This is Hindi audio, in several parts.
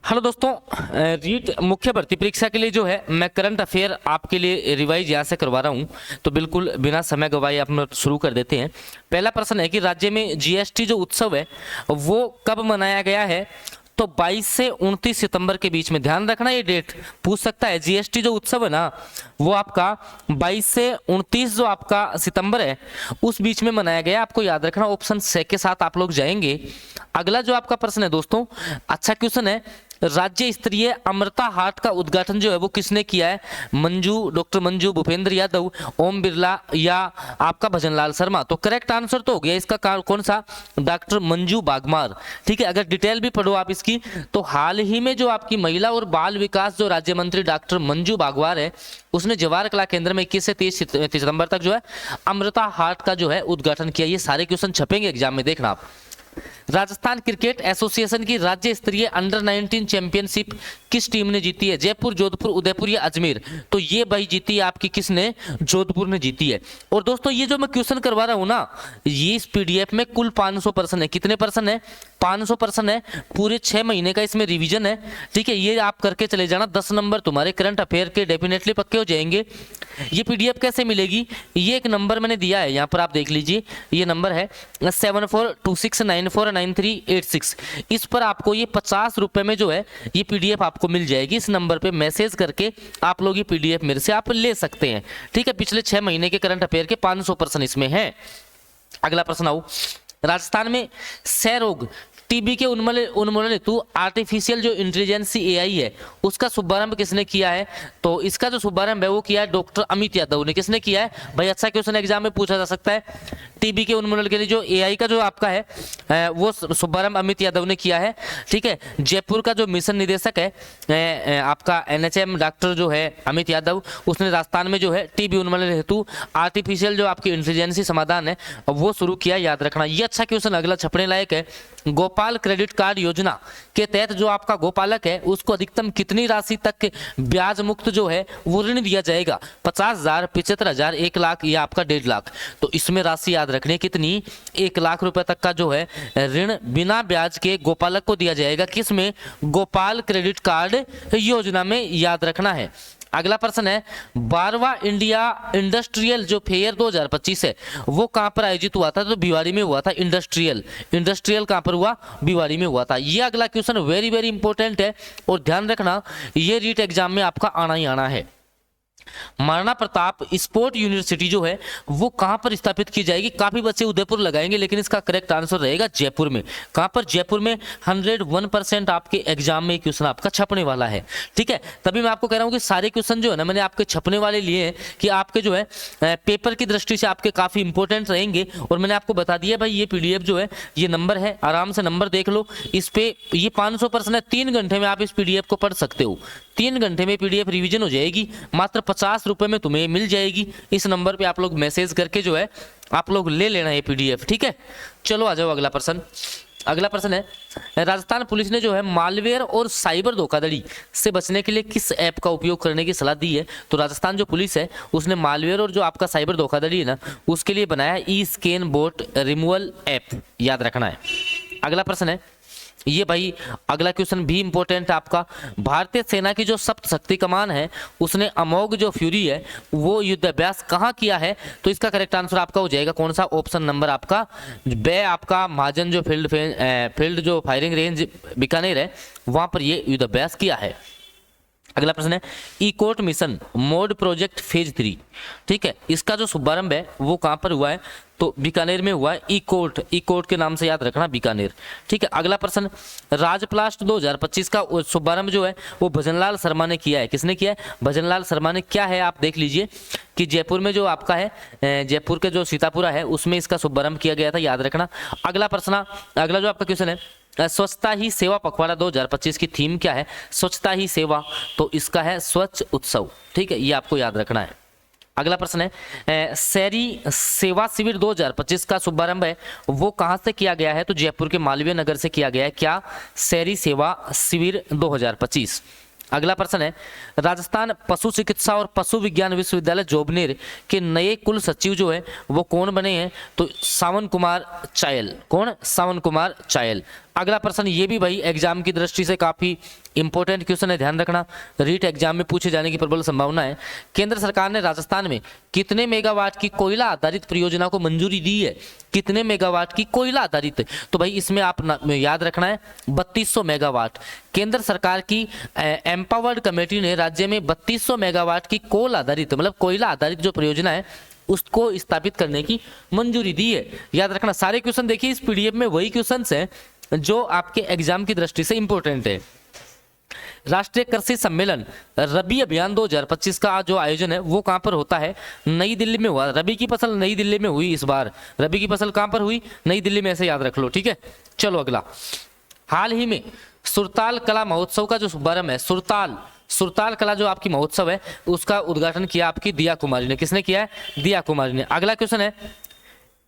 हेलो दोस्तों, रीट मुख्य भर्ती परीक्षा के लिए जो है मैं करंट अफेयर आपके लिए रिवाइज यहाँ से करवा रहा हूँ। तो बिल्कुल बिना समय गवाए आप शुरू कर देते हैं। पहला प्रश्न है कि राज्य में जीएसटी जो उत्सव है वो कब मनाया गया है? तो 22 से 29 सितंबर के बीच में। ध्यान रखना, ये डेट पूछ सकता है। जीएसटी जो उत्सव है ना वो आपका 22 से 29 जो आपका सितंबर है उस बीच में मनाया गया। आपको याद रखना, ऑप्शन से के साथ आप लोग जाएंगे। अगला जो आपका प्रश्न है दोस्तों, अच्छा क्वेश्चन है। राज्य स्तरीय अमृता हाट का उद्घाटन जो है वो किसने किया है? डॉक्टर मंजू, भूपेंद्र यादव, ओम बिरला या आपका भजनलाल शर्मा? तो करेक्ट आंसर तो हो गया इसका कौन सा? डॉक्टर मंजू बागमार। ठीक है, अगर डिटेल भी पढ़ो आप इसकी तो हाल ही में जो आपकी महिला और बाल विकास जो राज्य मंत्री डॉक्टर मंजू बागवार है उसने जवाहर कला केंद्र में 21 से 30 सितंबर तक जो है अमृता हाट का जो है उद्घाटन किया। ये सारे क्वेश्चन छपेंगे एग्जाम में, देखना आप। राजस्थान क्रिकेट एसोसिएशन की राज्य स्तरीय अंडर 19 चैंपियनशिप किस टीम ने जीती है? जयपुर, जोधपुर, उदयपुर या अजमेर? तो ये भाई जीती है आपकी किसने? जोधपुर ने जीती है। और दोस्तों ये जो मैं क्वेश्चन करवा रहा हूं ना, ये इस पीडीएफ में कुल 500 प्रश्न है। कितने प्रश्न है? 500 प्रश्न है। पूरे 6 महीने का इसमें रिवीजन है। ठीक है, ये आप करके चले जाना। 10 नंबर तुम्हारे करंट अफेयर के डेफिनेटली पक्के हो जाएंगे। ये पीडीएफ कैसे मिलेगी? ये एक नंबर मैंने दिया है, यहाँ पर आप देख लीजिए। ये नंबर है 7426949386। इस पर आपको ये 50 रुपए में जो है ये पीडीएफ आपको मिल जाएगी। इस नंबर पे मैसेज करके आप लोग ये पीडीएफ मेरे से आप ले सकते हैं। ठीक है, पिछले 6 महीने के करंट अफेयर के 500 प्रश्न इसमें है। अगला प्रश्न आओ। राजस्थान में क्षय रोग टीबी के उन्मूलन हेतु आर्टिफिशियल जो इंटेलिजेंस एआई है उसका शुभारंभ किसने किया है? तो इसका जो शुभारंभ है वो किया है डॉक्टर अमित यादव ने। किसने किया है भाई? अच्छा क्वेश्चन एग्जाम में पूछा जा सकता है। टीबी के उन्मूलन के लिए जो एआई का जो आपका है वो शुभारंभ अमित यादव ने किया है। ठीक है, जयपुर का जो मिशन निदेशक है आपका एनएचएम डॉक्टर जो है अमित यादव, उसने राजस्थान में जो है टीबी उन्मूलन हेतु आर्टिफिशियल जो आपकी इंटेलिजेंसी समाधान है वो शुरू किया। याद रखना, ये अच्छा क्वेश्चन अगला छपने लायक है। गोपाल क्रेडिट कार्ड योजना के तहत जो आपका गोपालक है उसको अधिकतम कितनी राशि तक ब्याज मुक्त जो है वो ऋण दिया जाएगा? 50,000, 75,000, 1 लाख या आपका 1.5 लाख? तो इसमें राशि याद रखनी है कितनी? 1 लाख रुपए तक का जो है ऋण बिना ब्याज के गोपालक को दिया जाएगा। किसमें? गोपाल क्रेडिट कार्ड योजना में। याद रखना है। अगला प्रश्न है 12वां इंडिया इंडस्ट्रियल जो फेयर 2025 है वो कहां पर आयोजित हुआ था? तो भिवाड़ी में हुआ था। इंडस्ट्रियल कहां पर हुआ? भिवाड़ी में हुआ था। ये अगला क्वेश्चन वेरी वेरी इंपॉर्टेंट है और ध्यान रखना ये रीट एग्जाम में आपका आना ही आना है। महाराणा प्रताप स्पोर्ट यूनिवर्सिटी जो है वो कहां पर स्थापित की जाएगी? काफी बच्चे उदयपुर लगाएंगे लेकिन इसका करेक्ट आंसर रहेगा जयपुर में। कहां पर? जयपुर में। 101% आपके एग्जाम में क्वेश्चन आपका छपने वाला है। ठीक है, तभी मैं आपको कह रहा हूं कि सारे क्वेश्चन जो है ना मैंने आपके छपने वाले लिए हैं कि आपके जो है पेपर की दृष्टि से आपके काफी इंपॉर्टेंट रहेंगे। और मैंने आपको बता दिया भाई ये पीडीएफ जो है ये नंबर है, आराम से नंबर देख लो। इस पे ये 500 प्रश्न है। 3 घंटे में आप इस पीडीएफ को पढ़ सकते हो। 3 घंटे में पीडीएफ रिवीजन हो जाएगी। मात्र 50 रुपए में तुम्हें मिल जाएगी। इस नंबर पे आप लोग मैसेज करके जो है आप लोग ले लेना ये पीडीएफ। ठीक है, चलो आ जाओ अगला प्रश्न। अगला प्रश्न है राजस्थान पुलिस ने जो है मालवेयर और साइबर धोखाधड़ी से बचने के लिए किस ऐप का उपयोग करने की सलाह दी है? तो राजस्थान जो पुलिस है उसने मालवेयर और जो आपका साइबर धोखाधड़ी है ना उसके लिए बनाया ई स्कैन बोट रिमूवल ऐप। याद रखना है। अगला प्रश्न है ये भाई अगला क्वेश्चन भी इंपॉर्टेंट है आपका। भारतीय सेना की जो सप्त शक्ति कमान है उसने अमोघ जो फ्यूरी है वो युद्धाभ्यास कहाँ किया है? तो इसका करेक्ट आंसर आपका हो जाएगा कौन सा? ऑप्शन नंबर आपका बे आपका महाजन जो फील्ड जो फायरिंग रेंज बीकानेर है वहां पर ये युद्धाभ्यास किया है। अगला प्रश्न है इकोट मिशन मोड प्रोजेक्ट फेज 3। ठीक है, इसका जो शुभारंभ है वो कहां पर हुआ है? तो बीकानेर में हुआ है। इकोट के नाम से याद रखना, बीकानेर। ठीक है, अगला प्रश्न राजप्लास्ट 2025 का शुभारंभ जो है वो भजनलाल शर्मा ने किया है। किसने किया है? भजनलाल शर्मा ने। क्या है आप देख लीजिए कि जयपुर में जो आपका है जयपुर के जो सीतापुरा है उसमें इसका शुभारंभ किया गया था। याद रखना। अगला प्रश्न, अगला जो आपका क्वेश्चन है स्वच्छता ही सेवा पखवाड़ा 2025 की थीम क्या है? स्वच्छता ही सेवा, तो इसका है स्वच्छ उत्सव। ठीक है, ये आपको याद रखना है। अगला प्रश्न है शहरी सेवा शिविर 2025 का शुभारंभ है वो कहां से किया गया है? तो जयपुर के मालवीय नगर से किया गया है। क्या? शहरी सेवा शिविर 2025। अगला प्रश्न है राजस्थान पशु चिकित्सा और पशु विज्ञान विश्वविद्यालय जोबनेर के नए कुल सचिव जो है वो कौन बने हैं? तो सावन कुमार चायल। कौन? सावन कुमार चायल। अगला प्रश्न ये भी भाई एग्जाम की दृष्टि से काफी इंपॉर्टेंट क्वेश्चन है, ध्यान रखना, रीट एग्जाम में पूछे जाने की प्रबल संभावना है। केंद्र सरकार ने राजस्थान में कितने मेगावाट की कोयला आधारित परियोजना को मंजूरी दी है? कितने मेगावाट की कोयला आधारित? तो भाई इसमें आप याद रखना है 3200 मेगावाट। केंद्र सरकार की एम्पावर्ड कमेटी ने राज्य में 3200 मेगावाट की कोल आधारित मतलब कोयला आधारित जो परियोजना है उसको स्थापित करने की मंजूरी दी है। याद रखना, सारे क्वेश्चन देखिए इस पीडीएफ में वही क्वेश्चंस हैं जो आपके एग्जाम की दृष्टि से इंपॉर्टेंट है। राष्ट्रीय कृषि सम्मेलन रबी अभियान 2025 का जो आयोजन है वो कहां पर होता है? नई दिल्ली में हुआ। रबी की फसल नई दिल्ली में हुई इस बार। रबी की फसल कहां पर हुई? नई दिल्ली में, ऐसे याद रख लो, ठीक है। चलो अगला, हाल ही में सुरताल कला महोत्सव का जो शुभारंभ है, सुरताल कला जो आपकी महोत्सव है उसका उद्घाटन किया आपकी दिया कुमारी ने। किसने किया है? दिया कुमारी ने। अगला क्वेश्चन है,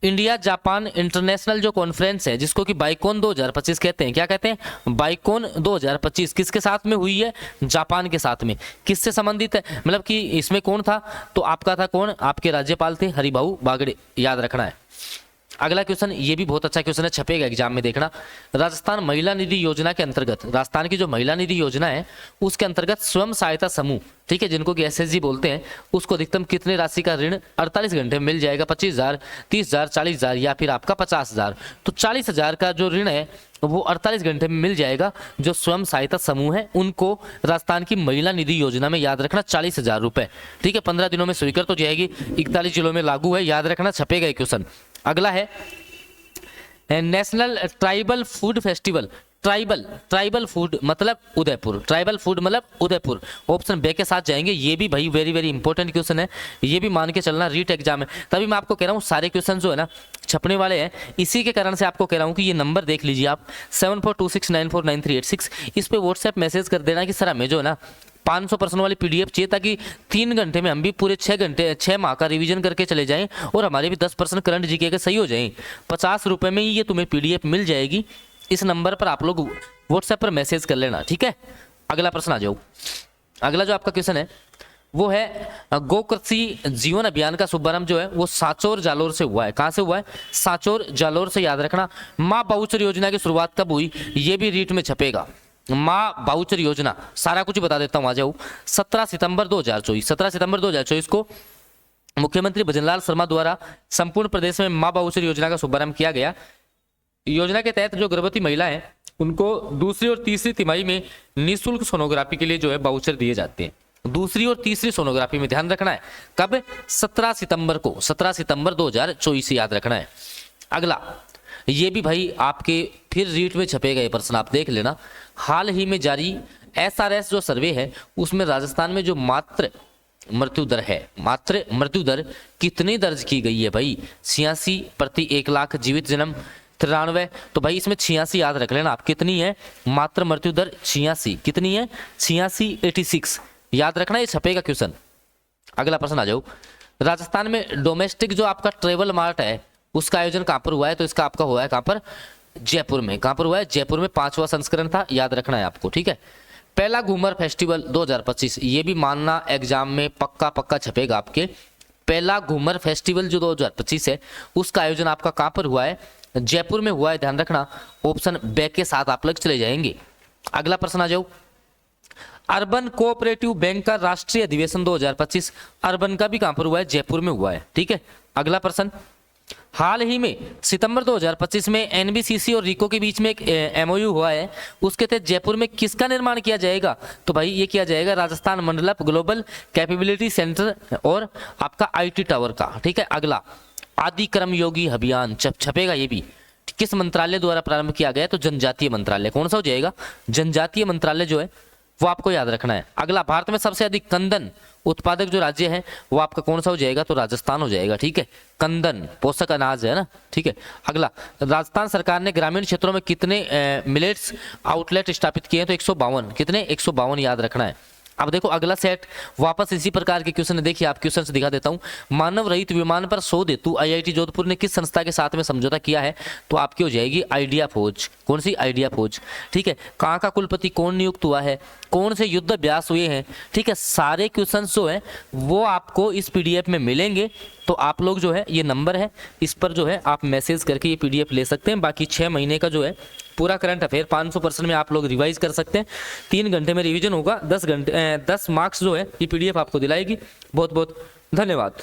इंडिया जापान इंटरनेशनल जो कॉन्फ्रेंस है जिसको कि बाइकॉन 2025 कहते हैं, क्या कहते हैं? बाइकॉन 2025 किसके साथ में हुई है? जापान के साथ में। किससे संबंधित है? मतलब कि इसमें कौन था? तो आपका था कौन? आपके राज्यपाल थे हरिभाऊ बागड़े, याद रखना है। अगला क्वेश्चन ये भी बहुत अच्छा क्वेश्चन है, छपेगा एग्जाम में, देखना। राजस्थान महिला निधि योजना के अंतर्गत, राजस्थान की जो महिला निधि योजना है उसके अंतर्गत स्वयं सहायता समूह, ठीक है, जिनको कि एसएचजी बोलते हैं, उसको अधिकतम कितने राशि का ऋण 48 घंटे में मिल जाएगा? 25,000, 30,000, 40,000 या फिर आपका 50,000। तो 40,000 का जो ऋण है वो 48 घंटे में मिल जाएगा। जो स्वयं सहायता समूह है उनको राजस्थान की महिला निधि योजना में, याद रखना, 40,000 रुपए, ठीक है, 15 दिनों में स्वीकृत हो जाएगी, 41 जिलों में लागू है, याद रखना, छपेगा क्वेश्चन। अगला है national tribal food festival. Tribal food मतलब उदयपुर, ट्राइबल फूड मतलब उदयपुर, ऑप्शन बे के साथ जाएंगे। ये भी भाई वेरी वेरी इंपॉर्टेंट क्वेश्चन है, ये भी मान के चलना, रीट एग्जाम है। तभी मैं आपको कह रहा हूँ सारे क्वेश्चन जो है ना छपने वाले हैं, इसी के कारण से आपको कह रहा हूँ कि ये नंबर देख लीजिए आप 7426949386, इस पे व्हाट्सएप मैसेज कर देना कि सर हमें जो है ना 500 प्रश्न वाली पीडीएफ चाहिए, ताकि 3 घंटे में हम भी पूरे 6 माह का रिवीजन करके चले जाएं और हमारे भी 10% करंट जीके के सही हो जाएं। 50 रुपए में ही ये तुम्हें पीडीएफ मिल जाएगी। इस नंबर पर आप लोग व्हाट्सएप पर मैसेज कर लेना, ठीक है। अगला प्रश्न आ जाओ। अगला जो आपका क्वेश्चन है वो है गो कृषि जीवन अभियान का शुभारंभ जो है वो सांचौर जालोर से हुआ है। कहां से हुआ है? सांचौर जालोर से, याद रखना। माँ बाउचर योजना की शुरुआत कब हुई? ये भी रीट में छपेगा। माँ बाउचर योजना सारा कुछ बता देता हूं, आ जाओ। 17 सितंबर 2024 को मुख्यमंत्री भजनलाल शर्मा द्वारा संपूर्ण प्रदेश में माँ बाउचर योजना का शुभारंभ किया गया। योजना के तहत जो गर्भवती महिला है उनको दूसरी और तीसरी तिमाही में निःशुल्क सोनोग्राफी के लिए जो है बाउचर दिए जाते हैं। दूसरी और तीसरी सोनोग्राफी में, ध्यान रखना है, कब? 17 सितंबर को, 17 सितंबर 2024 याद रखना है। अगला ये भी भाई आपके फिर रीट में छपेगा ये प्रश्न, आप देख लेना। हाल ही में जारी एसआरएस जो सर्वे है उसमें राजस्थान में जो मातृ मृत्यु दर है, मातृ मृत्यु दर कितनी दर्ज की गई है भाई? 86 प्रति 1 लाख, जीवित जन्म 93। तो भाई इसमें 86 याद रख लेना आप, कितनी है मातृ मृत्यु दर? 86, कितनी है? 86, 86, याद रखना, ये छपेगा क्वेश्चन। अगला प्रश्न आ जाओ। राजस्थान में डोमेस्टिक जो आपका ट्रेवल मार्ट है उसका आयोजन कहां पर हुआ है? तो इसका आपका हुआ है कहां पर? जयपुर में। कहां पर हुआ है? जयपुर में। 5वां संस्करण था, याद रखना है आपको, ठीक है। पहला घूमर फेस्टिवल 2025, ये भी मानना एग्जाम में पक्का छपेगा आपके। पहला घूमर फेस्टिवल जो 2025 है उसका आयोजन आपका कहां पर हुआ है? जयपुर में हुआ है, ध्यान रखना, ऑप्शन बे के साथ आप लोग चले जाएंगे। अगला प्रश्न आ जाओ। अर्बन कोऑपरेटिव बैंक का राष्ट्रीय अधिवेशन 2025, अर्बन का भी कहां पर हुआ है? जयपुर में हुआ है, ठीक है। अगला प्रश्न, हाल ही में सितंबर 2025 में एनबीसीसी और रिको के बीच में एक एमओयू हुआ है, उसके तहत जयपुर में किसका निर्माण किया जाएगा? तो भाई ये किया जाएगा राजस्थान मंडलप ग्लोबल कैपेबिलिटी सेंटर और आपका आईटी टावर का, ठीक है। अगला, आदि कर्मयोगी अभियान छपेगा, ये भी किस मंत्रालय द्वारा प्रारंभ किया गया? तो जनजातीय मंत्रालय। कौन सा हो जाएगा? जनजातीय मंत्रालय जो है वो आपको याद रखना है। अगला, भारत में सबसे अधिक कंदन उत्पादक जो राज्य है वो आपका कौन सा हो जाएगा? तो राजस्थान हो जाएगा, ठीक है। कंदन पोषक अनाज है ना, ठीक है। अगला, राजस्थान सरकार ने ग्रामीण क्षेत्रों में कितने मिलेट्स आउटलेट स्थापित किए हैं? तो 152, कितने? 152 याद रखना है। अब देखो अगला सेट वापस इसी प्रकार के क्वेश्चन है, देखिए आप क्वेश्चन दिखा देता हूं। मानव रहित विमान पर शोध हेतु आईआईटी जोधपुर ने किस संस्था के साथ में समझौता किया है? तो आपकी हो जाएगी आइडिया फौज। कौन सी? आइडिया फौज, ठीक है। कहाँ का कुलपति कौन नियुक्त हुआ है? कौन से युद्ध अभ्यास हुए हैं? ठीक है, सारे क्वेश्चन जो है वो आपको इस पीडीएफ में मिलेंगे। तो आप लोग जो है, ये नंबर है, इस पर जो है आप मैसेज करके ये पीडीएफ ले सकते हैं। बाकी 6 महीने का जो है पूरा करंट अफेयर 500% में आप लोग रिवाइज कर सकते हैं। 3 घंटे में रिवीजन होगा, 10 मार्क्स जो है ये PDF आपको दिलाएगी। बहुत बहुत धन्यवाद।